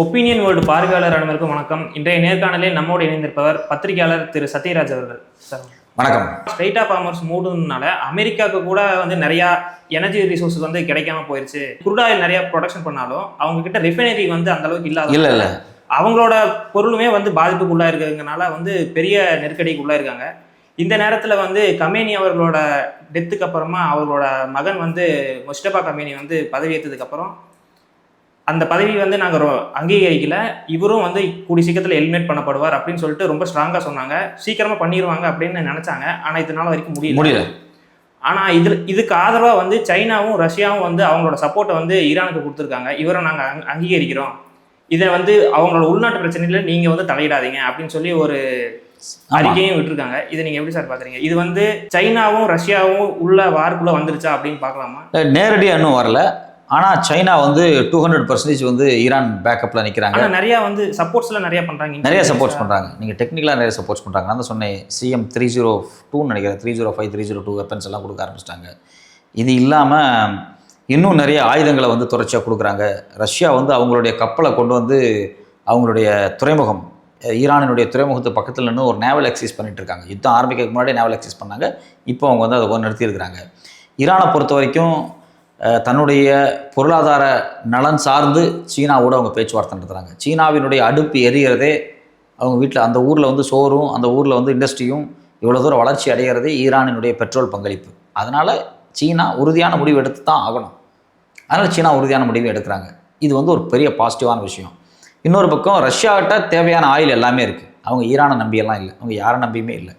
Opinion world பார்வையாளர் அனைவருக்கும் வணக்கம். இன்றைய நேர்காணலில் நம்மோடு இணைந்திருப்பவர் பத்திரிகையாளர் திரு சத்யராஜ் அவர்கள். சார் வணக்கம். ஸ்ட்ரைட் ஆஃப் காமர்ஸ் மூடுனால அமெரிக்காவுக்கு கூட நிறையா எனர்ஜி ரிசோர்ஸ் கிடைக்காம போயிருச்சு. குரூட் ஆயில் நிறைய ப்ரொடக்ஷன் பண்ணாலும் அவங்க கிட்ட ரிஃபைனரி அந்த அளவுக்கு இல்ல அவங்களோட பொருளுமே பாதிப்புக்குள்ளா இருக்கிறதுனால பெரிய நெருக்கடிக்குள்ளா இருக்காங்க. இந்த நேரத்தில் கமேனி அவர்களோட டெத்துக்கு அப்புறமா அவர்களோட மகன் முஸ்டபா கமேனி பதவியேற்றதுக்கு அப்புறம் அந்த பதவி நாங்கள் அங்கீகரிக்கல, இவரும் கூடி சீக்கிரத்தில் எலிமினேட் பண்ணப்படுவார் அப்படின்னு சொல்லிட்டு ரொம்ப ஸ்ட்ராங்காக சொன்னாங்க. சீக்கிரமாக பண்ணிடுவாங்க அப்படின்னு நினச்சாங்க. ஆனால் இது நாள் வரைக்கும் முடியல. ஆனால் இதுக்கு ஆதரவாக சைனாவும் ரஷ்யாவும் அவங்களோட சப்போர்ட்டை ஈரானுக்கு கொடுத்துருக்காங்க. இவரை நாங்கள் அங்கீகரிக்கிறோம், இதை அவங்களோட உள்நாட்டு பிரச்சனையில் நீங்கள் தலையிடாதீங்க அப்படின்னு சொல்லி ஒரு அறிக்கையும் விட்டுருக்காங்க. இதை நீங்கள் எப்படி சார் பார்க்குறீங்க? இது சைனாவும் ரஷ்யாவும் உள்ள வார்க்குள்ளே வந்துருச்சா அப்படின்னு பார்க்கலாமா? நேரடியாக இன்னும் வரல. ஆனால் சைனா 200% ஈரான் பேக்கப்பில் நிற்கிறாங்க. நிறையா சப்போர்ட்ஸில் நிறையா பண்ணுறாங்க, நிறைய சப்போர்ட்ஸ் பண்ணுறாங்க. நீங்கள் டெக்னிக்கலாக நிறைய சப்போர்ட்ஸ் பண்ணுறாங்க. நான் தான் சொன்னேன், CM302 நினைக்கிறேன், 305 302 வெப்பன்ஸ் எல்லாம் கொடுக்க ஆரம்பிச்சிட்டாங்க. இது இல்லாமல் இன்னும் நிறைய ஆயுதங்களை தொடர்ச்சியாக கொடுக்குறாங்க. ரஷ்யா அவங்களுடைய கப்பலை கொண்டு அவங்களுடைய துறைமுகம், ஈரானினுடைய துறைமுகத்து பக்கத்தில் நின்று ஒரு நேவல் எக்ஸைஸ் பண்ணிட்டு இருக்காங்க. யுத்தம் ஆரம்பிக்கிறதுக்கு முன்னாடி நேவல் எக்ஸைஸ் பண்ணாங்க. இப்போ அவங்க அதை நிறுத்தியிருக்கிறாங்க. ஈரானை பொறுத்த வரைக்கும் தன்னுடைய பொருளாதார நலன் சார்ந்து சீனாவோட அவங்க பேச்சுவார்த்தை நடத்துகிறாங்க. சீனாவினுடைய அடுப்பு எரிகிறதே அவங்க வீட்டில், அந்த ஊரில் சோறும் அந்த ஊரில் இண்டஸ்ட்ரியும் இவ்வளோ தூரம் வளர்ச்சி அடைகிறதே ஈரானினுடைய பெட்ரோல் பங்களிப்பு. அதனால் சீனா உறுதியான முடிவு எடுத்து தான் ஆகணும். அதனால் சீனா உறுதியான முடிவு எடுக்கிறாங்க. இது ஒரு பெரிய பாசிட்டிவான விஷயம். இன்னொரு பக்கம் ரஷ்யாவிட்ட தேவையான ஆயில் எல்லாமே இருக்குது. அவங்க ஈரானை நம்பியெல்லாம் இல்லை, அவங்க யாரை நம்பியுமே இல்லை.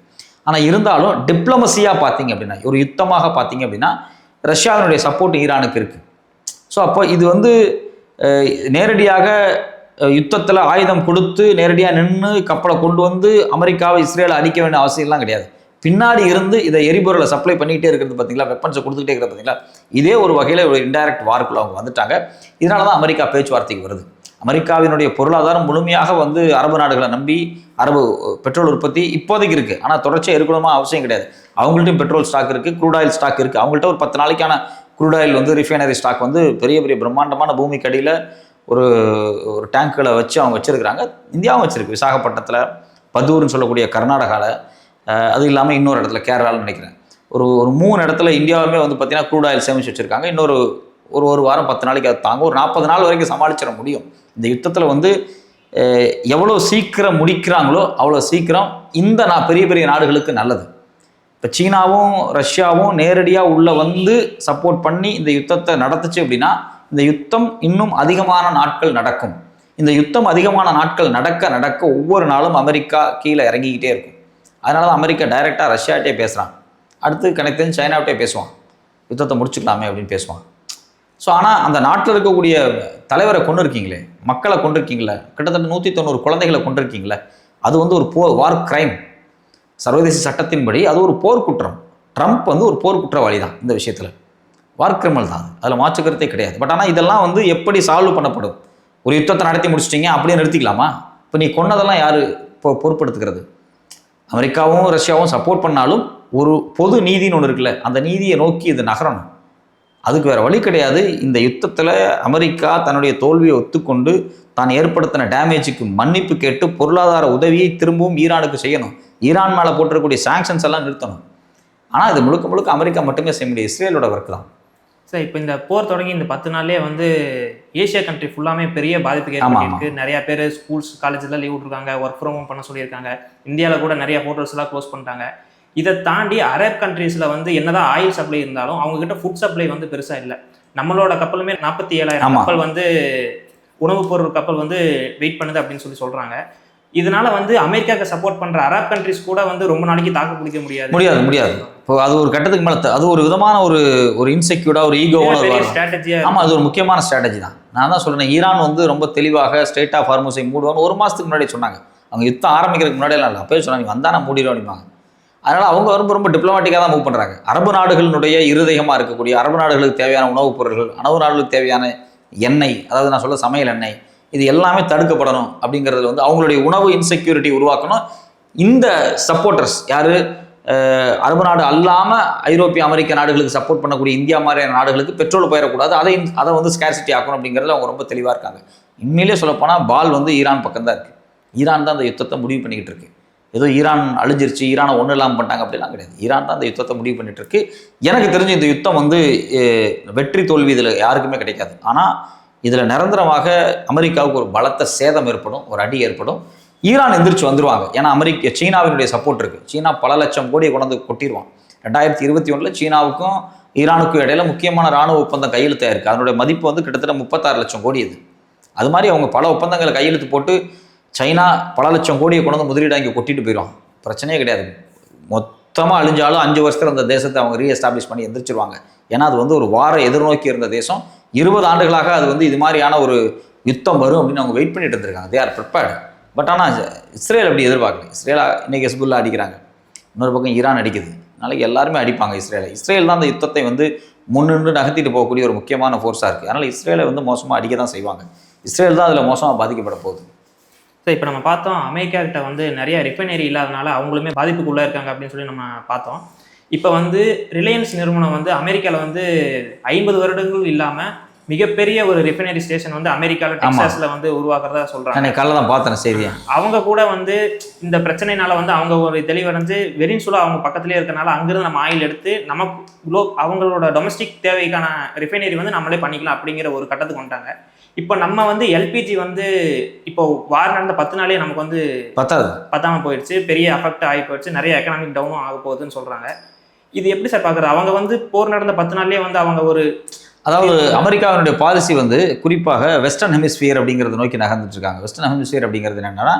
ஆனால் இருந்தாலும் டிப்ளமசியாக பார்த்தீங்க அப்படின்னா, ஒரு யுத்தமாக பார்த்தீங்க அப்படின்னா ரஷ்யாவினுடைய சப்போர்ட் ஈரானுக்கு இருக்குது. ஸோ அப்போ இது நேரடியாக யுத்தத்தில் ஆயுதம் கொடுத்து நேரடியாக நின்று கப்பலை கொண்டு அமெரிக்காவை இஸ்ரேலை அழிக்க வேண்டிய அவசியம்லாம் கிடையாது. பின்னாடி இருந்து இதை எரிபொருளை சப்ளை பண்ணிகிட்டே இருக்கிறது பார்த்தீங்களா, வெப்பன்ஸை கொடுத்துக்கிட்டே இருக்கிறது பார்த்தீங்களா, இதே ஒரு வகையில் ஒரு இன்டைரக்ட் வார்க்குள்ள அவங்க வந்துட்டாங்க. இதனால தான் அமெரிக்கா பேச்சுவார்த்தைக்கு வருது. அமெரிக்காவினுடைய பொருளாதாரம் முழுமையாக அரபு நாடுகளை நம்பி அரபு பெட்ரோல் உற்பத்தி இப்போதைக்கு இருக்குது. ஆனால் தொடர்ச்சியாக இருக்கணுமா அவசியம் கிடையாது. அவங்கள்ட்டையும் பெட்ரோல் ஸ்டாக் இருக்குது, க்ரூட் ஆயில் ஸ்டாக் இருக்குது. அவங்கள்ட்ட ஒரு 10 நாளைக்கான க்ரூட் ஆயில் ரிஃபைனரி ஸ்டாக் பெரிய பெரிய பிரம்மாண்டமான பூமிக்கு அடியில் ஒரு டேங்க்குகளை வச்சு அவங்க வச்சுருக்கிறாங்க. இந்தியாவும் வச்சுருக்கு, விசாகப்பட்டினத்தில், பதூர்னு சொல்லக்கூடிய கர்நாடகாவில், அது இல்லாமல் இன்னொரு இடத்துல கேரளாவில் நினைக்கிறேன். ஒரு 3 இடத்துல இந்தியாவுமே பார்த்தீங்கன்னா க்ரூட் ஆயில் சேமித்து வச்சுருக்காங்க. இன்னொரு ஒரு வாரம் 10 நாளைக்கு அது தாங்க, ஒரு 40 நாள் வரைக்கும் சமாளிச்சிட முடியும். இந்த யுத்தத்தில் எவ்வளோ சீக்கிரம் முடிக்கிறாங்களோ அவ்வளோ சீக்கிரம் இந்த பெரிய பெரிய நாடுகளுக்கு நல்லது. இப்போ சீனாவும் ரஷ்யாவும் நேரடியாக உள்ள சப்போர்ட் பண்ணி இந்த யுத்தத்தை நடத்துச்சு அப்படின்னா இந்த யுத்தம் இன்னும் அதிகமான நாட்கள் நடக்கும். இந்த யுத்தம் அதிகமான நாட்கள் நடக்க நடக்க ஒவ்வொரு நாளும் அமெரிக்கா கீழே இறங்கிக்கிட்டே இருக்கும். அதனால தான் அமெரிக்கா டைரெக்டாக ரஷ்யாட்டே பேசுகிறான், அடுத்து கனெக்ட் சைனாவிட்டே பேசுவான், யுத்தத்தை முடிச்சுக்கலாமே அப்படின்னு பேசுவான். ஸோ ஆனால் அந்த நாட்டில் இருக்கக்கூடிய தலைவரை கொண்டு இருக்கீங்களே, மக்களை கொண்டு இருக்கீங்களே, கிட்டத்தட்ட 190 குழந்தைகளை கொண்டு இருக்கீங்களே, அது ஒரு வார் கிரைம். சர்வதேச சட்டத்தின்படி அது ஒரு போர்க்குற்றம். ட்ரம்ப் ஒரு போர்க்குற்றவாளி தான் இந்த விஷயத்தில், வார் கிரிமினல் தான், அதில் மாற்றுக்கிறதே கிடையாது. பட் ஆனால் இதெல்லாம் எப்படி சால்வ் பண்ணப்படும்? ஒரு யுத்தத்தை நடத்தி முடிச்சிட்டிங்க அப்படியே நிறுத்திக்கலாமா? இப்போ நீ கொன்னதெல்லாம் யார் பொறுப்படுத்துக்கிறது? அமெரிக்காவும் ரஷ்யாவும் சப்போர்ட் பண்ணாலும் ஒரு பொது நீதின்னு ஒன்று இருக்குல்ல, அந்த நீதியை நோக்கி இது நகரணும். அதுக்கு வேறு வழி கிடையாது. இந்த யுத்தத்தில் அமெரிக்கா தன்னுடைய தோல்வியை ஒத்துக்கொண்டு தான் ஏற்படுத்தின டேமேஜுக்கு மன்னிப்பு கேட்டு பொருளாதார உதவியை திரும்பவும் ஈரானுக்கு செய்யணும். ஈரான் மேலே போட்டிருக்கக்கூடிய சாங்ஷன்ஸ் எல்லாம் நிறுத்தணும். ஆனால் இது முழுக்க முழுக்க அமெரிக்கா மட்டுமே செய்ய முடியும், இஸ்ரேலோட ஒர்க் தான். சார் இப்போ இந்த போர் தொடங்கி இந்த 10 நாள்லேயே ஏஷியா கண்ட்ரி ஃபுல்லாமே பெரிய பாதிப்புக்கு ஏற்பட்டிருக்கு. நிறையா பேர் ஸ்கூல்ஸ் காலேஜில் லீவ் விட்ருக்காங்க, ஒர்க் ஃப்ரம் ஹோம் பண்ண சொல்லியிருக்காங்க. இந்தியாவில் கூட நிறைய ஹோட்டல்ஸ் எல்லாம் க்ளோஸ் பண்ணிட்டாங்க. இதை தாண்டி அரப் கண்ட்ரீஸில் என்னதான் ஆயில் சப்ளை இருந்தாலும் அவங்ககிட்ட ஃபுட் சப்ளை பெருசாக இல்லை. நம்மளோட கப்பலுமே 47,000 கப்பல் உணவுப் பொருள் கப்பல் வெயிட் பண்ணுது அப்படின்னு சொல்கிறாங்க. இதனால அமெரிக்காவுக்கு சப்போர்ட் பண்ணுற அரப் கண்ட்ரிஸ் கூட ரொம்ப நாளைக்கு தாக்கு பிடிக்க முடியாது. இப்போ அது ஒரு கட்டத்துக்கு மேலே அது ஒரு விதமான ஒரு இன்செக்யூர்டாக ஒரு ஈகோவோட ஸ்ட்ராட்டஜியாக. ஆமாம், அது ஒரு முக்கியமான ஸ்ட்ராட்டஜி தான். நான் தான் சொல்கிறேன், ஈரான் ரொம்ப தெளிவாக ஸ்ட்ரெயிட் ஆஃப் ஹார்முஸை மூடுவான்னு 1 மாதத்துக்கு முன்னாடி சொன்னாங்க. அவங்க யுத்தம் ஆரம்பிக்கிறதுக்கு முன்னாடியெல்லாம் இல்லை, அப்போயே சொன்னாங்க, நீ வந்தால் நான் மூடிடும் அப்படிம்பாங்க. அதனால் அவங்க ரொம்ப டிப்ளமேட்டிக்காக தான் மூவ் பண்ணுறாங்க. அரபு நாடுகளினுடைய இருதயமாக இருக்கக்கூடிய அரபு நாடுகளுக்கு தேவையான உணவுப் பொருட்கள், அரபு நாடுகளுக்கு தேவையான எண்ணெய், அதாவது நான் சொல்ல சமையல் எண்ணெய், இது எல்லாமே தடுக்கப்படணும். அப்படிங்கிறது அவங்களுடைய உணவு இன்செக்யூரிட்டி உருவாக்கணும். இந்த சப்போர்ட்டர்ஸ் யார், அரபு நாடு அல்லாமல் ஐரோப்பிய அமெரிக்க நாடுகளுக்கு சப்போர்ட் பண்ணக்கூடிய இந்தியா மாதிரியான நாடுகளுக்கு பெட்ரோல் போயிடக்கூடாது, அதை ஸ்கேர்சிட்டி ஆக்கணும் அப்படிங்கிறதுல அவங்க ரொம்ப தெளிவாக இருக்காங்க. உண்மையிலே சொல்லப்போனால் பால் வந்து ஈரான் பக்கம் தான் இருக்குது. ஈரான் தான் அந்த யுத்தத்தை முடிவு பண்ணிக்கிட்டு இருக்கு. ஏதோ ஈரான் அழிஞ்சிருச்சு, ஈரானை ஒன்றும் இல்லாமல் பண்ணிட்டாங்க அப்படிலாம் கிடையாது. ஈரான் தான் அந்த யுத்தத்தை முடிவு பண்ணிட்டு இருக்கு. எனக்கு தெரிஞ்ச இந்த யுத்தம் வந்து வெற்றி தோல்வி இதில் யாருக்குமே கிடைக்காது. ஆனால் இதில் நிரந்தரமாக அமெரிக்காவுக்கு ஒரு பலத்த சேதம் ஏற்படும், ஒரு அடி ஏற்படும். ஈரான் எந்திரிச்சு வந்துருவாங்க. ஏன்னா சீனாவினுடைய சப்போர்ட் இருக்குது. சீனா பல லட்சம் கோடியை கொண்டு கொட்டிடுவான். 2021 சீனாவுக்கும் ஈரானுக்கும் இடையில முக்கியமான இராணுவ ஒப்பந்தம் கையெழுத்தாக இருக்குது. அதனுடைய மதிப்பு வந்து கிட்டத்தட்ட 36 லட்சம் கோடி. அது மாதிரி அவங்க பல ஒப்பந்தங்களை கையெழுத்து போட்டு சைனா பல லட்சம் கோடியை கொண்டு வந்து முதலீடு இங்கே கொட்டிட்டு போயிடுவாங்க. பிரச்சனையே கிடையாது. மொத்தமாக அழிஞ்சாலும் 5 வருஷத்தில் அந்த தேசத்தை அவங்க ரீஎஸ்டாப்ளிஷ் பண்ணி எந்திரிச்சிருவாங்க. ஏன்னா அது வந்து ஒரு வார எதிர்நோக்கி இருந்த தேசம். 20 ஆண்டுகளாக அது வந்து இது மாதிரியான ஒரு யுத்தம் வரும் அப்படின்னு அவங்க வெயிட் பண்ணிட்டு இருந்திருக்காங்க. They are prepared. பட் ஆனால் இஸ்ரேல் அப்படி எதிர்பார்க்கல. இஸ்ரேலா இன்னைக்கு ஹெஸ்புல்லா அடிக்கிறாங்க, இன்னொரு பக்கம் ஈரான் அடிக்குது. நாளைக்கு எல்லாருமே அடிப்பாங்க இஸ்ரேலை. இஸ்ரேல் தான் அந்த யுத்தத்தை வந்து முன்னின்று நகர்த்திட்டு போகக்கூடிய ஒரு முக்கியமான ஃபோர்ஸாக இருக்குது. அதனால் இஸ்ரேலை வந்து மோசமாக அடிக்க தான் செய்வாங்க. இஸ்ரேல் தான் அதில் மோசமாக பாதிக்கப்பட போகுது. ஸோ இப்போ நம்ம பார்த்தோம், அமெரிக்கா கிட்ட வந்து நிறைய ரிஃபைனரி இல்லாதனால அவங்களுமே பாதிப்புக்குள்ளே இருக்காங்க அப்படின்னு சொல்லி நம்ம பார்த்தோம். இப்போ வந்து ரிலையன்ஸ் நிறுவனம் வந்து அமெரிக்காவில் வந்து 50 வருடங்கள் இல்லாமல் மிகப்பெரிய ஒரு ரிஃபைனரி ஸ்டேஷன் வந்து அமெரிக்காவில் டெக்சாஸில் வந்து உருவாக்குறதா சொல்கிறாங்க. நான் காலைல தான் பார்த்தேன் செய்தியை. அவங்க கூட வந்து இந்த பிரச்சனைனால வந்து அவங்க ஒரு தெளிவடைஞ்சு வெனின்சுலா அவங்க பக்கத்துலேயே இருக்கனால அங்கிருந்து நம்ம ஆயில் எடுத்து நம்ம அவங்களோட டொமஸ்டிக் தேவைக்கான ரிஃபைனரி வந்து நம்மளே பண்ணிக்கலாம் அப்படிங்கிற ஒரு கட்டத்துக்கு வந்துட்டாங்க. இப்போ நம்ம வந்து எல்பிஜி வந்து இப்போ வார் நடந்த 10 நாளே நமக்கு வந்து பத்தாம போயிடுச்சு, பெரிய அஃபெக்ட் ஆகி போயிடுச்சு, நிறைய எக்கனாமிக் டவுனும் ஆக போகுதுன்னு சொல்கிறாங்க. இது எப்படி சார் பார்க்குறது? அவங்க வந்து போர் நடந்த 10 நாள்லேயே வந்து அவங்க ஒரு அதாவது அமெரிக்காவினுடைய பாலிசி வந்து குறிப்பாக வெஸ்டர்ன் ஹெமிஸ்பியர் அப்படிங்கிறத நோக்கி நகர்ந்துட்டு இருக்காங்க. வெஸ்டர்ன் ஹெமிஸ்பியர் அப்படிங்கிறது என்னன்னா,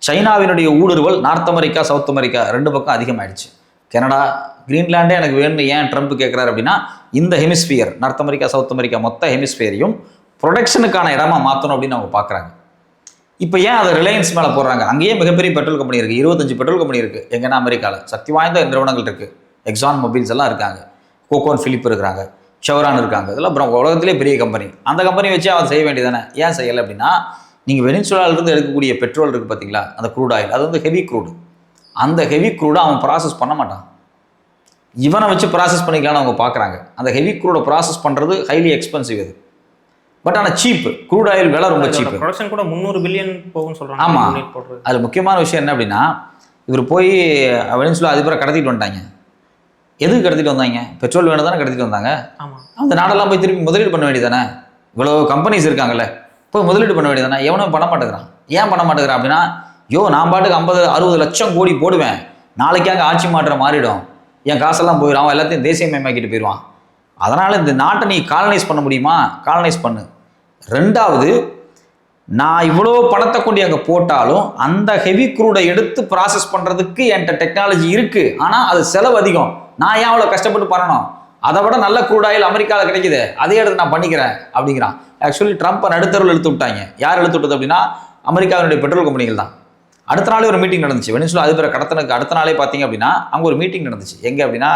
சைனாவினுடைய ஊடுருவல் நார்த் அமெரிக்கா சவுத் அமெரிக்கா 2 பக்கம் அதிகமாகிடுச்சு. கனடா கிரீன்லாண்டே எனக்கு வேணும் ஏன் ட்ரம்ப் கேட்குறாரு அப்படின்னா, இந்த hemisphere north America south America மொத்த ஹெமிஸ்பியரையும் ப்ரொடக்ஷனுக்கான இடமா மாற்றணும் அப்படின்னு அவங்க பார்க்குறாங்க. இப்போ ஏன் அதை ரிலையன்ஸ் மேலே போடுறாங்க? அங்கேயே மிகப்பெரிய பெட்ரோல் கம்பெனி இருக்குது, 25 பெட்ரோல் கம்பெனி இருக்குது. எங்கன்னா அமெரிக்காவில் சக்தி வாய்ந்த நிறுவனங்கள் இருக்குது. எக்ஸான் மொபைல்ஸ் எல்லாம் இருக்காங்க, கோகோன் ஃபிலிப் இருக்கிறாங்க, ஷெவரான் இருக்காங்க. இதெல்லாம் உலகத்திலே பெரிய கம்பெனி. அந்த கம்பெனி வச்சு அவர் செய்ய வேண்டியதானே. ஏன் செய்யலை அப்படின்னா, நீங்கள் வெனிசுலாவிலிருந்து எடுக்கக்கூடிய பெட்ரோல் இருக்குது பார்த்தீங்களா, அந்த க்ரூட் ஆயில், அது வந்து ஹெவி க்ரூடு. அந்த ஹெவி க்ரூடை அவன் ப்ராசஸ் பண்ண மாட்டான். இவனை வச்சு ப்ராசஸ் பண்ணிக்கலான்னு அவங்க பார்க்குறாங்க. அந்த ஹெவி க்ரூடை ப்ராசஸ் பண்ணுறது ஹைலி எக்ஸ்பென்சிவ். அது பட் ஆனால் சீப்பு. க்ரூட் ஆயில் விலை ரொம்ப சீப்பு. ப்ரொடக்ஷன் கூட 300 பில்லியன் போகும்னு சொல்கிறாங்க. ஆமாம். அது முக்கியமான விஷயம் என்ன அப்படின்னா, இவர் போய் வெனிசுலா அதிபரை கடத்திட்டு வந்துட்டாங்க. எதுக்கு கடத்திட்டு வந்தாங்க? பெட்ரோல் வேணும் தானே கடத்திட்டு வந்தாங்க. அந்த நாடெல்லாம் போய் திருப்பி முதலீடு பண்ண வேண்டியதானே. இவ்வளோ கம்பெனிஸ் இருக்காங்கல்ல, போய் முதலீடு பண்ண வேண்டியதானே. எவனும் பண்ண மாட்டேங்கிறான். ஏன் பண்ண மாட்டேங்கிறான் அப்படின்னா, நான் பாட்டுக்கு 50-60 லட்சம் கோடி போடுவேன், நாளைக்கு அங்கே ஆட்சி மாற்றம் மாறிடும், என் காசெல்லாம் போயிடும், அவன் எல்லாத்தையும் தேசியமயமாக்கிட்டு போயிடுவான். அதனால் இந்த நாட்டை நீ காலனைஸ் பண்ண முடியுமா? காலனைஸ் பண்ணு. 2வது, நான் இவ்வளோ பணத்தை கொண்டு அங்கே போட்டாலும் அந்த ஹெவி க்ரூடை எடுத்து ப்ராசஸ் பண்ணுறதுக்கு என்கிட்ட டெக்னாலஜி இருக்குது. ஆனால் அது செலவு அதிகம். நான் ஏன் அவ்வளோ கஷ்டப்பட்டு பண்ணணும்? அதை விட நல்ல க்ரூட் ஆயில் அமெரிக்காவில் கிடைக்குது, அதே எடுத்து நான் பண்ணிக்கிறேன் அப்படிங்கிறான். ஆக்சுவலி ட்ரம்ப்பை நடுத்தருவில் இழுத்து விட்டாங்க. யார் இழுத்து விட்டது அப்படின்னா, அமெரிக்காவினுடைய பெட்ரோல் கம்பெனிகள் தான். அடுத்த நாளே ஒரு மீட்டிங் நடந்துச்சு. வெனிசுலா அதிபரை கடத்தனுக்கு அடுத்த நாளே பார்த்தீங்க அப்படின்னா அங்கே ஒரு மீட்டிங் நடந்துச்சு. எங்கே அப்படின்னா,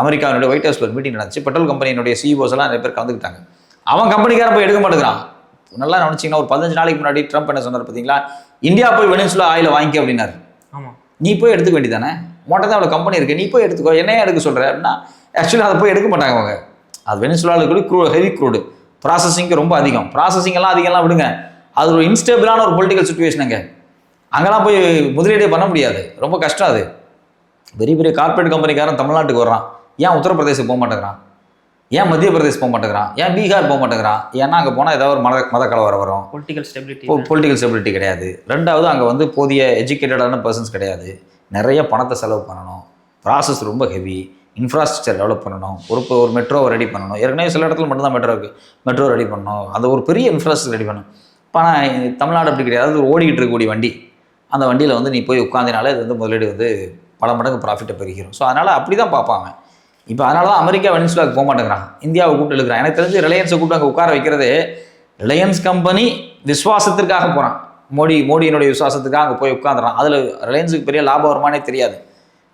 அமெரிக்காவினுடைய ஒயிட் ஹவுஸில் ஒரு மீட்டிங் நடந்துச்சு. பெட்ரோல் கம்பெனியினுடைய சிஇஓஸ் எல்லாம் நிறைய பேர் கலந்துக்கிட்டாங்க. அவன் கம்பெனிக்காரன் போய் எடுக்க மாட்டேங்கிறான். நல்லா நினச்சிங்கன்னா, ஒரு 15 நாளைக்கு முன்னாடி ட்ரம்ப் என்ன சொன்னார் பார்த்தீங்களா, இந்தியா போய் வெனிசுலா ஆயில வாங்கிக்க அப்படின்னாரு. நீ போய் எடுத்துக்க வேண்டியதானே, உன்கிட்ட தான் அவ்வளோ கம்பெனி இருக்குது, நீ போய் எடுத்துக்கோ, என்னையே எடுக்க சொல்கிற அப்படின்னா, ஆக்சுவலி அதை போய் எடுக்க மாட்டாங்க அவங்க. அது வெனிசுலாவில் கூட ஹெவி க்ரூடு ப்ராசஸிங்க்கு ரொம்ப அதிகம். ப்ராசஸிங்கெல்லாம் அதிகம்லாம் விடுங்க, அது ஒரு இன்ஸ்டேபிளான ஒரு பொலிட்டிக்கல் சுச்சுவேஷனுங்க. அங்கெல்லாம் போய் முதலீடே பண்ண முடியாது, ரொம்ப கஷ்டம். அது பெரிய பெரிய கார்பரேட் கம்பெனிக்காரன் தமிழ்நாட்டுக்கு வர்றான், ஏன் உத்தரப்பிரதேசம் போக மாட்டேங்கிறான், ஏன் மத்திய பிரதேசம் போக மாட்டேங்கிறான், ஏன் பீகார் போக மாட்டேங்கிறான்? ஏன்னா அங்கே போனால் ஏதாவது ஒரு மத கலவரம் வரும், பொலிட்டிக்கல் ஸ்டெபிலிட்டி கிடையாது. 2வது, அங்கே வந்து போதிய எஜுகேட்டடான பர்சன்ஸ் கிடையாது, நிறைய பணத்தை செலவு பண்ணணும், ப்ராசஸ் ரொம்ப ஹெவி, இன்ஃப்ராஸ்ட்ரக்சர் டெவலப் பண்ணணும், ஒரு மெட்ரோவை ரெடி பண்ணணும். ஏற்கனவே சில இடத்துல மட்டும்தான் மெட்ரோ இருக்குது, மெட்ரோ ரெடி பண்ணணும், அது ஒரு பெரிய இன்ஃப்ராஸ்ட்ரக்சர் ரெடி பண்ணணும். இப்போ ஆனால் தமிழ்நாடு அப்படி கிடையாது. அது ஒரு ஓடிக்கிட்டு இருக்கக்கூடிய வண்டி. அந்த வண்டியில் வந்து நீ போய் உட்காந்தினாலே அது வந்து முதலீடு வந்து பல மடங்கு ப்ராஃபிட்டை பெருகிறோம். ஸோ அதனால் அப்படி தான் பார்ப்பாங்க. இப்போ அதனால தான் அமெரிக்கா வெனிசுலாவுக்கு போக மாட்டேங்கிறான், இந்தியாவை கூப்பிட்டு எழுக்கிறான். எனக்கு தெரிஞ்சு ரிலையன்ஸை கூப்பிட்டு அங்கே உட்கார வைக்கிறதே ரிலையன்ஸ் கம்பெனி விசுவாசத்திற்காக போகிறான். மோடியினுடைய விசுவாசத்துக்காக அங்கே போய் உட்காந்துறான். அதில் ரிலையன்ஸுக்கு பெரிய லாபம் வருமானே தெரியாது.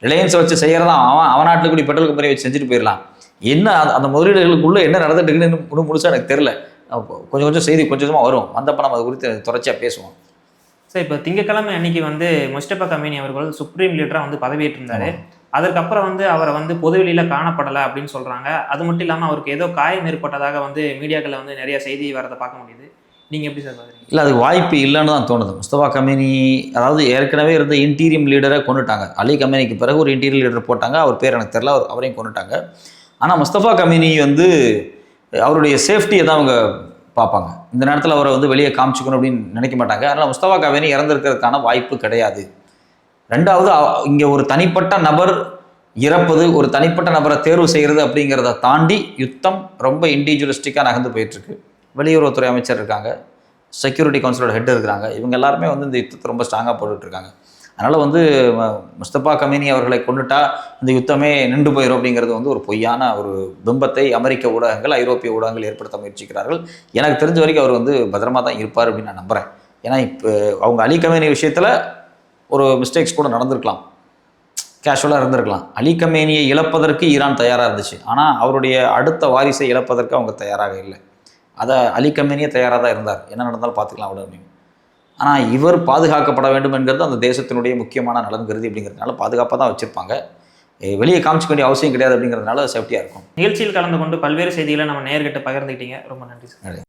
ரிலையன்ஸை வச்சு செய்கிறதான் அவன் நாட்டில் கூடிய பெட்ரோல் கம்பெனி வச்சு செஞ்சுட்டு போயிடலாம். என்ன அந்த முதலீடுகளுக்குள்ளே என்ன நடந்துட்டு இருக்குன்னு இன்னும் முழுசாக எனக்கு தெரில. கொஞ்சம் செய்தி கொஞ்சமாக வரும், வந்தப்போ நம்ம அது குறித்து தொடர்ச்சியாக பேசுவோம். சார், இப்போ திங்கட்கிழமை அன்னைக்கு வந்து முஸ்தபா கமீனி அவர்கள் சுப்ரீம் லீடராக வந்து பதவியேற்றிருந்தாரு. அதற்கப்புறம் வந்து அவரை வந்து பொதுவெளியில் காணப்படலை அப்படின்னு சொல்கிறாங்க. அது மட்டும் இல்லாமல் அவருக்கு ஏதோ காயம் ஏற்பட்டதாக வந்து மீடியாக்களில் வந்து நிறைய செய்தி வரதை பார்க்க முடியுது. நீங்க எப்படி சார் பாக்குறீங்க? இல்லை, அது வாய்ப்பு இல்லைன்னு தான் தோணுது. முஸ்தபா கமேனி அதாவது ஏற்கனவே இருந்த இன்டீரியம் லீடரை கொண்டுட்டாங்க. அலி கமேனிக்கு பிறகு ஒரு இன்டீரியர் லீடர் போட்டாங்க. அவர் பேர் எனக்கு தெரியல, அவரையும் கொண்டுட்டாங்க. ஆனால் முஸ்தபா கமேனி வந்து அவருடைய சேஃப்டியை தான் அவங்க பார்ப்பாங்க. இந்த நேரத்தில் அவரை வந்து வெளியே காமிச்சிக்கணும் அப்படின்னு நினைக்க மாட்டாங்க. அதனால் முஸ்தபா கமேனி இறந்துருக்கிறதுக்கான வாய்ப்பு கிடையாது. ரெண்டாவது, இங்கே ஒரு தனிப்பட்ட நபர் இறப்பது, ஒரு தனிப்பட்ட நபரை தேர்வு செய்கிறது அப்படிங்கிறத தாண்டி யுத்தம் ரொம்ப இண்டிவிஜுவலிஸ்டிக்காக நகர்ந்து போயிட்டுருக்கு. வெளியுறவுத்துறை அமைச்சர் இருக்காங்க, செக்யூரிட்டி கவுன்சிலோட ஹெட் இருக்கிறாங்க. இவங்க எல்லாருமே வந்து இந்த யுத்தத்தை ரொம்ப ஸ்ட்ராங்காக போட்டுட்ருக்காங்க. அதனால் வந்து முஸ்தபா கமேனி அவர்களை கொண்டுட்டா இந்த யுத்தமே நின்று போயிடும் அப்படிங்கிறது வந்து ஒரு பொய்யான ஒரு பிம்பத்தை அமெரிக்க ஊடகங்கள், ஐரோப்பிய ஊடகங்கள் ஏற்படுத்த முயற்சிக்கிறார்கள். எனக்கு தெரிஞ்ச வரைக்கும் அவர் வந்து பத்திரமா தான் இருப்பார் அப்படின்னு நான் நம்புகிறேன். ஏன்னா இப்போ அவங்க அலி கமேனி விஷயத்தில் ஒரு மிஸ்டேக்ஸ் கூட நடந்திருக்கலாம், கேஷுவலாக இருந்திருக்கலாம். அலி கமேனியை இழப்பதற்கு ஈரான் தயாராக இருந்துச்சு. ஆனால் அவருடைய அடுத்த வாரிசை இழப்பதற்கு அவங்க தயாராக இல்லை. அதை அலி கமேனியே தயாராக தான் இருந்தார், என்ன நடந்தாலும் பார்த்துக்கலாம் விட அப்படின்னு. ஆனால் இவர் பாதுகாக்கப்பட வேண்டும் என்கிறது அந்த தேசத்தினுடைய முக்கியமான நலன் கருதி அப்படிங்கிறதுனால பாதுகாப்பாக தான் வச்சுருப்பாங்க. வெளியே காமிச்சிக்க வேண்டிய அவசியம் கிடையாது அப்படிங்கிறதுனால சேஃப்டியாக இருக்கும். நிகழ்ச்சியில் கலந்து கொண்டு பல்வேறு செய்திகளை நம்ம நேயர்கிட்ட பகிர்ந்துக்கிட்டீங்க. ரொம்ப நன்றி சார்.